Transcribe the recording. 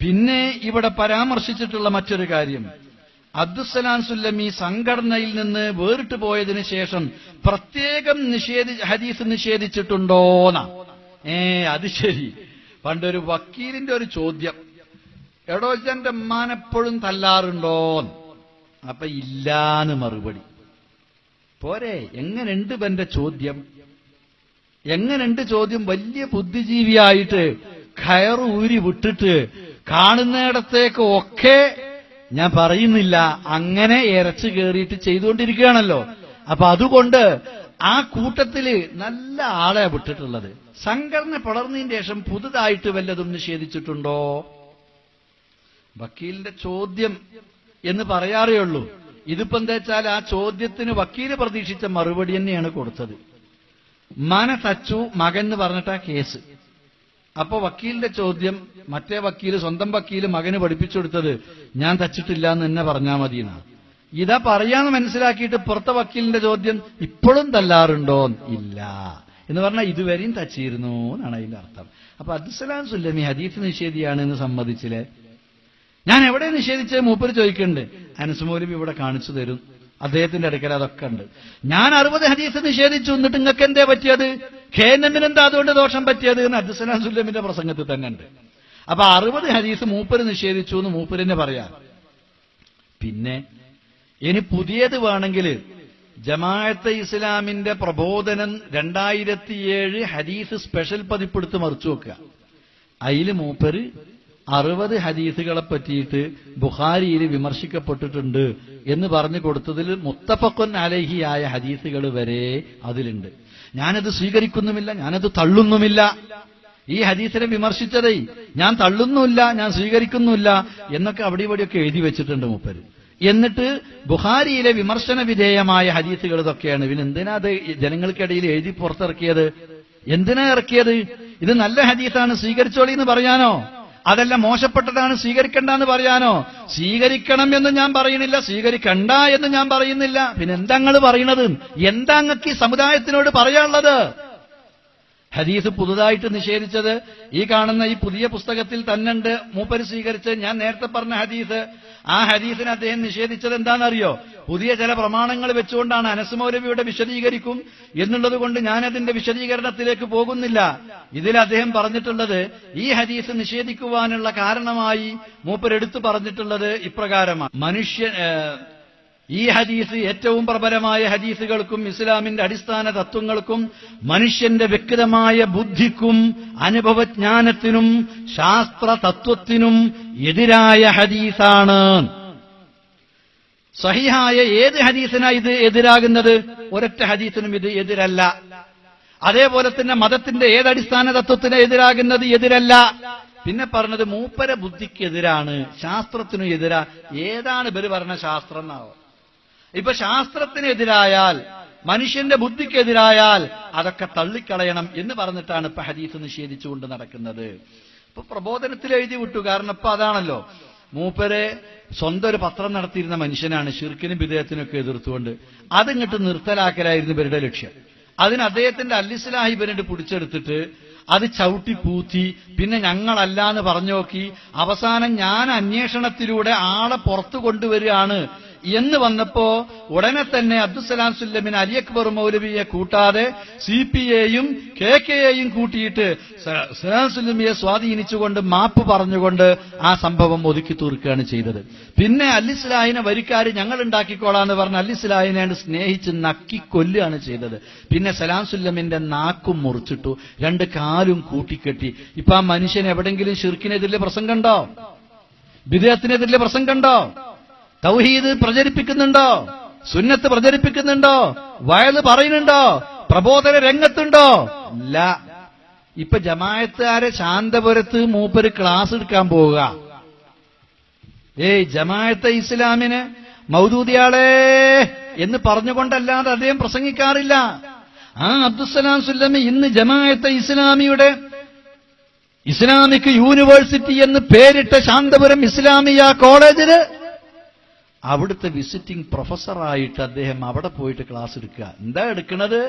പിന്നെ ഇവിടെ പരാമർശിച്ചിട്ടുള്ള മറ്റൊരു കാര്യം, അബ്ദുസ്സലാം സുല്ലമി സംഘടനയിൽ നിന്ന് വേറിട്ട് പോയതിനു ശേഷം പ്രത്യേകം ഹദീസ് നിഷേധിച്ചിട്ടുണ്ടോന്നാ. അത് ശരി. പണ്ടൊരു വക്കീലിന്റെ ഒരു ചോദ്യം, എടോ ഇജ്ജന്റെ ഉമ്മാനെപ്പോഴും തല്ലാറുണ്ടോന്ന്. അപ്പൊ ഇല്ലാന്ന് മറുപടി. പോരെ, എങ്ങനെയുണ്ട് ഇവന്റെ ചോദ്യം? എങ്ങനെയുണ്ട് ചോദ്യം? വലിയ ബുദ്ധിജീവിയായിട്ട് കയറ് ഊരി വിട്ടിട്ട് കാണുന്നിടത്തേക്ക് ഒക്കെ ഞാൻ പറയുന്നില്ല, അങ്ങനെ ഇരച്ചു കയറിയിട്ട് ചെയ്തുകൊണ്ടിരിക്കുകയാണല്ലോ. അപ്പൊ അതുകൊണ്ട് ആ കൂട്ടത്തില് നല്ല ആളെ വിട്ടിട്ടുള്ളത്. സംഘടന പടർന്നതിന് ശേഷം പുതുതായിട്ട് വല്ലതും നിഷേധിച്ചിട്ടുണ്ടോ? വക്കീലിന്റെ ചോദ്യം എന്ന് പറയാറേ ഉള്ളൂ. ഇതിപ്പോ എന്താ വെച്ചാൽ ആ ചോദ്യത്തിന് വക്കീല് പ്രതീക്ഷിച്ച മറുപടി തന്നെയാണ് കൊടുത്തത്. മനെ തച്ചു മകൻ എന്ന് പറഞ്ഞിട്ടാ കേസ്. അപ്പൊ വക്കീലിന്റെ ചോദ്യം, മറ്റേ വക്കീല്, സ്വന്തം വക്കീല് മകന് പഠിപ്പിച്ചു കൊടുത്തത് ഞാൻ തച്ചിട്ടില്ല എന്ന് തന്നെ പറഞ്ഞാൽ മതി എന്നാണ്. ഇതാ പറയാന്ന് മനസ്സിലാക്കിയിട്ട് പുറത്തെ വക്കീലിന്റെ ചോദ്യം, ഇപ്പോഴും തല്ലാറുണ്ടോ? ഇല്ല എന്ന് പറഞ്ഞാൽ ഇതുവരെയും തച്ചിരുന്നു എന്നാണ് അതിന്റെ അർത്ഥം. അപ്പൊ അബ്ദുസ്സലാം സുല്ലമി ഹദീസ് നിഷേധിയാണ് എന്ന് സമ്മതിച്ചില്ലേ? ഞാൻ എവിടെ നിഷേധിച്ചത് മൂപ്പര് ചോദിക്കുന്നുണ്ട്. അനസ് മൗലവി ഇവിടെ കാണിച്ചു തരും, അദ്ദേഹത്തിന്റെ അടുക്കൽ അതൊക്കെ ഉണ്ട്. ഞാൻ 60 ഹദീസ് നിഷേധിച്ചു, എന്നിട്ട് നിങ്ങൾക്ക് എന്തേ പറ്റിയത്? ഖേനമിനെന്താ അതുകൊണ്ട് ദോഷം പറ്റിയത് എന്ന് അബ്ദുസ്സലാം സുല്ലമിന്റെ പ്രസംഗത്തിൽ തന്നെ ഉണ്ട്. അപ്പൊ 60 ഹദീസ് മൂപ്പര് നിഷേധിച്ചു എന്ന് മൂപ്പരിനെ പറയാം. പിന്നെ ഇനി പുതിയത് വേണമെങ്കിൽ ജമാഅത്തെ ഇസ്ലാമിന്റെ പ്രബോധനം 2007 ഹദീസ് സ്പെഷ്യൽ പതിപ്പെടുത്ത് മറിച്ചു വെക്കുക. അതിൽ മൂപ്പര് 60 ഹദീസുകളെ പറ്റിയിട്ട് ബുഖാരിയിൽ വിമർശിക്കപ്പെട്ടിട്ടുണ്ട് എന്ന് പറഞ്ഞു കൊടുത്തതിൽ മുത്തഫഖുൻ അലൈഹിയായ ഹദീസുകൾ വരെ അതിലുണ്ട്. ഞാനത് സ്വീകരിക്കുന്നുമില്ല, ഞാനത് തള്ളുന്നുമില്ല. ഈ ഹദീസിനെ വിമർശിച്ചതേ ഞാൻ തള്ളുന്നുമില്ല, ഞാൻ സ്വീകരിക്കുന്നുമില്ല എന്നൊക്കെ അവിടെ ഇവിടെയൊക്കെ എഴുതി വെച്ചിട്ടുണ്ട് മൂപ്പര്. എന്നിട്ട് ബുഖാരിയിലെ വിമർശന വിധേയമായ ഹദീസുകൾ ഇതൊക്കെയാണ്. പിന്നെ എന്തിനാ അത് ജനങ്ങൾക്കിടയിൽ എഴുതി പുറത്തിറക്കിയത്? എന്തിനാ ഇറക്കിയത്? ഇത് നല്ല ഹദീസാണ് സ്വീകരിച്ചോളി എന്ന് പറയാനോ? അതല്ല മോശപ്പെട്ടതാണ് സ്വീകരിക്കണ്ടെന്ന് പറയാനോ? സ്വീകരിക്കണം എന്ന് ഞാൻ പറയണില്ല, സ്വീകരിക്കണ്ട എന്ന് ഞാൻ പറയുന്നില്ല. പിന്നെ എന്താ നിങ്ങൾ പറയണത്? എന്താ നിങ്ങൾക്ക് ഈ സമുദായത്തിനോട് പറയാനുള്ളത്? ഹദീസ് പുതുതായിട്ട് നിഷേധിച്ചത് ഈ കാണുന്ന ഈ പുതിയ പുസ്തകത്തിൽ തന്നെ ഉണ്ട്. മൂപ്പര് സ്വീകരിച്ച് ഞാൻ നേരത്തെ പറഞ്ഞ ഹദീസ്, ആ ഹദീസിനെ അദ്ദേഹം നിഷേധിച്ചത് എന്താണെന്നറിയോ? പുതിയ ചില പ്രമാണങ്ങൾ വെച്ചുകൊണ്ടാണ്. അനസ് മൗലവിയുടെ വിശദീകരിക്കും എന്നുള്ളത് കൊണ്ട് ഞാനതിന്റെ വിശദീകരണത്തിലേക്ക് പോകുന്നില്ല. ഇതിൽ അദ്ദേഹം പറഞ്ഞിട്ടുള്ളത്, ഈ ഹദീസ് നിഷേധിക്കുവാനുള്ള കാരണമായി മൂപ്പരെടുത്തു പറഞ്ഞിട്ടുള്ളത് ഇപ്രകാരമാണ്. ഈ ഹദീസ് ഏറ്റവും പ്രബലമായ ഹദീസുകൾക്കും ഇസ്ലാമിന്റെ അടിസ്ഥാന തത്വങ്ങൾക്കും മനുഷ്യന്റെ വ്യക്തമായ ബുദ്ധിക്കും അനുഭവജ്ഞാനത്തിനും ശാസ്ത്ര തത്വത്തിനും എതിരായ ഹദീസാണ്. സഹിഹായ ഏത് ഹദീസിനാ ഇത് എതിരാകുന്നത്? ഒരൊറ്റ ഹദീസിനും ഇത് എതിരല്ല. അതേപോലെ തന്നെ മതത്തിന്റെ ഏതടിസ്ഥാന തത്വത്തിന് എതിരാകുന്നത് എതിരല്ല. പിന്നെ പറഞ്ഞത് മൂപ്പര ബുദ്ധിക്കെതിരാണ്, ശാസ്ത്രത്തിനും എതിരാ. ഏതാണ് ഇവര് പറഞ്ഞ ശാസ്ത്രം എന്നാവോ? ഇപ്പൊ ശാസ്ത്രത്തിനെതിരായാൽ, മനുഷ്യന്റെ ബുദ്ധിക്കെതിരായാൽ അതൊക്കെ തള്ളിക്കളയണം എന്ന് പറഞ്ഞിട്ടാണ് ഇപ്പൊ ഹദീസ് നിഷേധിച്ചുകൊണ്ട് നടക്കുന്നത്. ഇപ്പൊ പ്രബോധനത്തിൽ എഴുതി വിട്ടു. കാരണം ഇപ്പൊ അതാണല്ലോ, മൂപ്പരെ സ്വന്തം ഒരു പത്രം നടത്തിയിരുന്ന മനുഷ്യനാണ്. ശിർക്കിനും ബിദഅത്തിനൊക്കെ എതിർത്തുകൊണ്ട് അതിങ്ങോട്ട് നിർത്തലാക്കലായിരുന്നു ഇവരുടെ ലക്ഷ്യം. അതിന് അദ്ദേഹത്തിന്റെ അൽ-ഇസ്ലാഹി ഇവരുടെ പിടിച്ചെടുത്തിട്ട് അത് ചവിട്ടി പൂത്തി, പിന്നെ ഞങ്ങളല്ലാന്ന് പറഞ്ഞു നോക്കി. അവസാനം ഞാൻ അന്വേഷണത്തിലൂടെ ആളെ പുറത്തു കൊണ്ടുവരികയാണ് എന്ന് വന്നപ്പോ ഉടനെ തന്നെ അബ്ദുസ്സലാം സുല്ലമിന് അലി അക്ബർ മൗലവിയെ കൂട്ടാതെ CPAയും KKയെയും കൂട്ടിയിട്ട് സലാം സുല്ലമിയെ സ്വാധീനിച്ചുകൊണ്ട് മാപ്പ് പറഞ്ഞുകൊണ്ട് ആ സംഭവം ഒതുക്കി തീർക്കുകയാണ് ചെയ്തത്. പിന്നെ അൽ-ഇസ്ലാഹിനെ വരിക്കാര് ഞങ്ങൾ ഉണ്ടാക്കിക്കോളാന്ന് പറഞ്ഞ് അൽ-ഇസ്ലാഹിനെ സ്നേഹിച്ച് നക്കി കൊല്ലുകയാണ് ചെയ്തത്. പിന്നെ സലാം സുല്ലമിന്റെ നാക്കും മുറിച്ചിട്ടു, 2 കാലും കൂട്ടിക്കെട്ടി. ഇപ്പൊ ആ മനുഷ്യൻ എവിടെങ്കിലും ശിർക്കിനെതിരെ പ്രസംഗമുണ്ടോ? ബിദഅത്തിനെതിരെ പ്രസംഗമുണ്ടോ? തൗഹീദ് പ്രചരിപ്പിക്കുന്നുണ്ടോ? സുന്നത്ത് പ്രചരിപ്പിക്കുന്നുണ്ടോ? വയല് പറയുന്നുണ്ടോ? പ്രബോധന രംഗത്തുണ്ടോ? ഇല്ല. ഇപ്പൊ ജമാഅത്തുകാരെ ശാന്തപുരത്ത് മൂപ്പര് ക്ലാസ് എടുക്കാൻ പോവുക. ജമാഅത്തെ ഇസ്ലാമിന് മൗദൂദിയാളെ എന്ന് പറഞ്ഞുകൊണ്ടല്ലാതെ അദ്ദേഹം പ്രസംഗിക്കാറില്ല. ആ അബ്ദുസ്സലാം സുല്ലമി ഇന്ന് ജമാഅത്തെ ഇസ്ലാമിയുടെ ഇസ്ലാമിക് യൂണിവേഴ്സിറ്റി എന്ന് പേരിട്ട ശാന്തപുരം ഇസ്ലാമിയ കോളേജില് അവിടുത്തെ വിസിറ്റിംഗ് പ്രൊഫസറായിട്ട് അദ്ദേഹം അവിടെ പോയിട്ട് ക്ലാസ് എടുക്കുക. എന്താ എടുക്കുന്നത്?